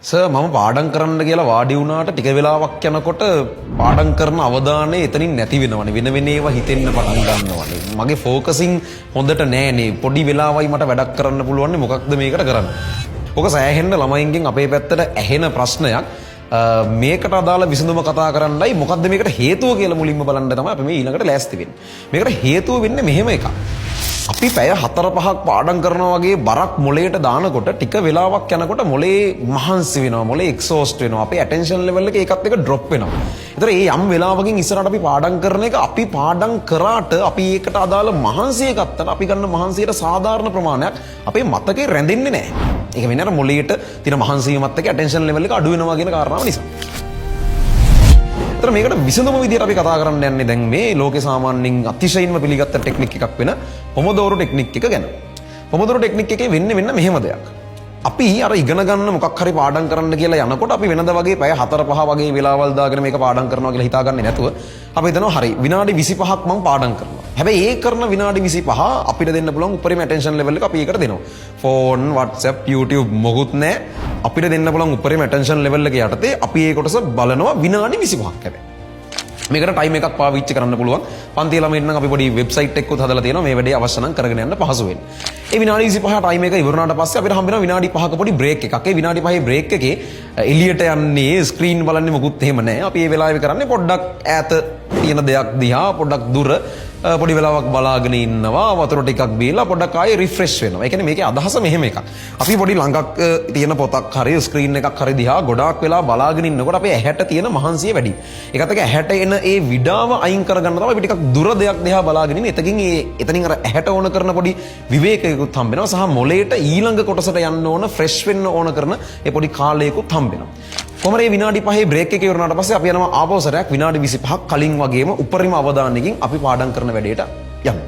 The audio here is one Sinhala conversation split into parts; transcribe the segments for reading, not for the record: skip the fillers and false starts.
සර් මම පාඩම් කරන්න කියලා වාඩි වුණාට ටික වෙලාවක් යනකොට පාඩම් කරන අවධානය එතනින් නැති වෙනවනේ වෙන ඒවා හිතෙන්න පටන් ගන්නවනේ මගේ ફોකසින් හොඳට නෑනේ පොඩි වෙලාවයි මට වැඩක් කරන්න පුළුවන් නේ මොකක්ද මේකට කරන්න. ඔක සෑහෙන්න ළමයින්ගෙන් අපේ පැත්තට ඇහෙන ප්‍රශ්නයක් මේකට අදාළ විසඳුම කතා කරන්නයි මොකද්ද මේකට හේතුව කියලා මුලින්ම බලන්න තමයි අපි මේ ඊළඟට ලෑස්ති වෙන්නේ. මේකට හේතුව වෙන්නේ මෙහෙම එකක්. අපි පැය 4-5ක් පාඩම් කරනවා වගේ බරක් මොලේට දානකොට ටික වෙලාවක් යනකොට මොලේ මහන්සි වෙනවා මොලේ එක්සෝස්ට් වෙනවා අපේ ඇටෙන්ෂන් ලෙවල් එක ඒකත් එක ඩ්‍රොප් වෙනවා. ඒතර ඒ යම් වෙලාවකින් ඉස්සරහට අපි පාඩම් කරන එක අපි පාඩම් කරාට අපි ඒකට අදාළ මහන්සිය ගත්තට අපි ගන්න මහන්සියට සාධාරණ ප්‍රමාණයක් අපේ මතකේ රැඳෙන්නේ නැහැ. ඒක වෙන්නේ අර මොලේට තියෙන මහන්සියමත් එක්ක ඇටෙන්ෂන් ලෙවල් එක අඩු වෙනවා කියන කාරණාව නිසා. तर මේකට විසඳුම විදියට අපි කතා කරන්න යන්නේ දැන් මේ ලෝකේ සාමාන්‍යයෙන් අතිශයින්ම පිළිගත්ත ටෙක්නික් එකක් වෙන පොමොදෝරෝ ටෙක්නික් එක ගැන. පොමොදෝරෝ ටෙක්නික් එකේ වෙන්නේ මෙන්න මෙහෙම දෙයක්. අපි අර ඉගෙන ගන්න මොකක් හරි පාඩම් කරන්න කියලා යනකොට අපි වෙනද වගේ පැය 4-5 වගේ වෙලාවල් දාගෙන මේක පාඩම් කරනවා කියලා හිතාගන්නේ නැතුව අපි හිතනවා හරි විනාඩි 25ක් මම පාඩම් කරනවා. හැබැයි ඒ කරන විනාඩි 25 අපිට දෙන්න පුළුවන් උපරිම ඇටෙන්ෂන් ලෙවල් එක අපි ඒකට දෙනවා. ෆෝන්, WhatsApp, YouTube මොකුත් නැහැ. අපිට දෙන්න පුළුවන් උපරිම ඇටෙන්ෂන් ලෙවල් එක යටතේ අපි ඒ කොටස බලනවා විනාඩි 25ක් හැබැයි. මේකට ටයිම් එකක් පාවිච්චි කරන්න පුළුවන්. පන්ති ළමයින්ට නම් අපි පොඩි වෙබ්සයිට් එකකුත් හදලා තියෙනවා මේ වැඩේ අවශ්‍ය නම් කරගෙන යන්න පහසු වෙන්න. ඒ විනාඩි 25 ටයිම් එක ඉවරනාට පස්සේ අපිට හම්බ වෙනවා විනාඩි 5ක පොඩි බ්‍රේක් එකක්. ඒ විනාඩි 5 බ්‍රේක් එකේ එළියට යන්නේ ස්ක්‍රීන් බලන්නේ මොකුත් එහෙම නැහැ. අපි මේ වෙලාවේ කරන්නේ පොඩ්ඩක් ඈත තියෙන දෙයක් දිහා පොඩ්ඩක් දුර පොඩි වෙලාවක් බලාගෙන ඉන්නවා වතුර ටිකක් බීලා පොඩ්ඩක් ආයේ රිෆ්‍රෙෂ් වෙනවා. ඒ කියන්නේ මේකේ අදහස මෙහෙම එකක්. අපි පොඩි ළඟක් තියෙන පොතක් හරි ස්ක්‍රීන් එකක් හරි දිහා ගොඩාක් වෙලා බලාගෙන ඉන්නකොට අපේ ඇහැට තියෙන මහන්සිය වැඩි. ඒකත් එක්ක ඇහැට එන ඒ විඩාව අයින් කරගන්න තමයි අපි ටිකක් දුර දෙයක් දිහා බලාගෙන ඉන්නේ. එතනින් අර ඇහැට ඕන කරන පොඩි විවේකයකුත් හම්බ වෙනවා. සහ මොලේට ඊළඟ කොටසට යන්න ඕන ෆ්‍රෙෂ් වෙන්න ඕන කරන ඒ පොඩි කාලයකුත් හම්බ වෙනවා. කොහමද මේ විනාඩි 5 බ්‍රේක් එක ඉවරනාට පස්සේ අපි යනවා ආපෞසරයක් විනාඩි 25ක් කලින් වගේම උපරිම අවධානයකින් අපි පාඩම් කරන වැඩේට යනවා.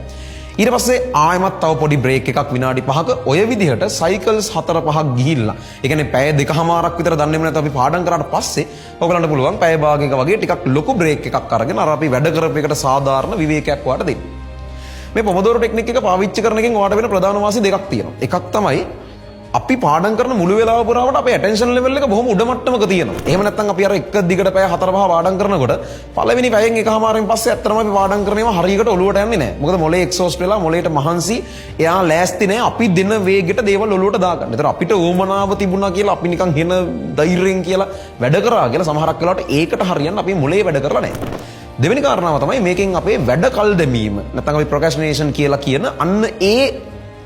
ඊට පස්සේ ආයෙමත් තව පොඩි බ්‍රේක් එකක් විනාඩි 5ක ඔය විදිහට සයිකල්ස් 4-5ක් ගිහිල්ලා. ඒ කියන්නේ පැය 2කමාරක් විතර දන්නේම නැත්නම් අපි පාඩම් කරාට පස්සේ ඔයගලන්ට පුළුවන් පැය භාගයක වගේ ටිකක් ලොකු බ්‍රේක් එකක් අරගෙන අර අපි වැඩ කරපු එකට සාධාරණ විවේකයක් වාට දෙන්න. මේ පොමොදෝරෝ ටෙක්නික් එක පාවිච්චි කරන එකෙන් ඔයාලට වෙන ප්‍රධාන වාසි දෙකක් තියෙනවා. එකක් තමයි අපි පාඩම් කරන මුළු වෙලාව පුරාවට අපේ ඇටෙන්ෂන් ලෙවල් එක බොහොම උඩ මට්ටමක තියෙනවා. එහෙම නැත්නම් අපි අර එක දිගට පැය 4-5 පාඩම් කරනකොට පළවෙනි පැයෙන් එකමාරෙන් පස්සේ ඇත්තටම අපි පාඩම් කරන ඒවා හරියට ඔලුවට යන්නේ නැහැ. මොකද මොලේ එක්සෝස්ට් වෙලා මොලේට මහන්සි එයා ලෑස්ති නැහැ අපි දෙන වේගෙට දේවල් ඔලුවට දාගන්න. ඒතර අපිට ඕමනාව තිබුණා කියලා අපි නිකන් හින ධෛර්යයෙන් කියලා වැඩ කරා කියලා සමහරක් වෙලාවට ඒකට හරියන්න අපි මොලේ වැඩ කරලා නැහැ. දෙවෙනි කාරණාව තමයි මේකෙන් අපේ වැඩ කල් දැමීම. නැත්නම් අපි ප්‍රොක්‍රැස්ටිනේෂන් කියලා කියන අන්න ඒ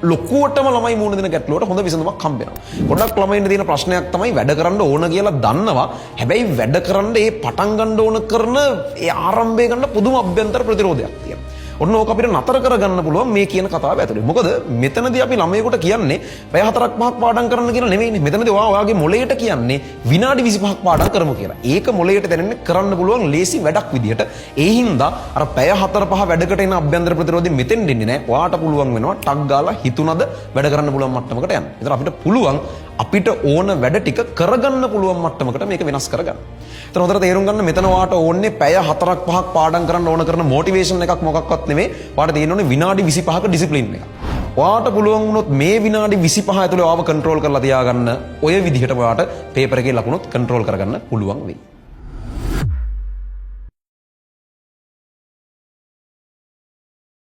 ලොකුවටම ළමයි මුණ දෙන ගැටලුවට හොඳ විසඳුමක් හම්බ වෙනවා. ගොඩක් ළමයින්ට තියෙන ප්‍රශ්නයක් තමයි වැඩ කරන්න ඕන කියලා දන්නවා. හැබැයි වැඩ කරන්න ඒ පටන් ගන්න ඕන කරන ඒ ආරම්භය ගන්න පුදුම අභ්‍යන්තර ප්‍රතිරෝධයක් තියෙනවා. ඔන්න ඕක අපිට නතර කරගන්න පුළුවන් මේ කියන කතාව ඇතුලේ. මොකද මෙතනදී අපි ළමයෙකුට කියන්නේ පැය 4-5ක් පාඩම් කරන්න කියලා නෙමෙයිනේ. මෙතනදී ඔයාගේ මොලේට කියන්නේ විනාඩි 25ක් පාඩම් කරමු කියලා. ඒක මොලේට දැනෙන්නේ කරන්න පුළුවන් ලේසි වැඩක් විදියට. ඒ හින්දා අර පැය 4-5 වැඩකට එන අභ්‍යන්තර ප්‍රතිරෝධය මෙතෙන් දෙන්නේ නැහැ. ඔයාට පුළුවන් වෙනවා ටක් ගාලා හිතුණද වැඩ කරන්න පුළුවන් මට්ටමකට යන්න. ඒතර අපිට පුළුවන් අපිට ඕන වැඩ ටික කරගන්න පුළුවන් මට්ටමකට මේක වෙනස් කරගන්න. ඒතර හොඳට තේරුම් ගන්න මෙතන ඔයාට ඕනේ පැය 4-5ක් පාඩම් කරන්න ඕන කරන මොටිවේෂන් එකක් මොකක්වත් නෙමෙයි. ඔයාට තියෙන්න ඕනේ විනාඩි 25ක ඩිසිප්ලින් එකක්. ඔයාට පුළුවන් වුණොත් මේ විනාඩි 25 ඇතුලේ ඔයාව කන්ට්‍රෝල් කරලා තියාගන්න ඔය විදිහට ඔයාට පේපර් එකේ ලකුණුත් කන්ට්‍රෝල් කරගන්න පුළුවන් වෙයි.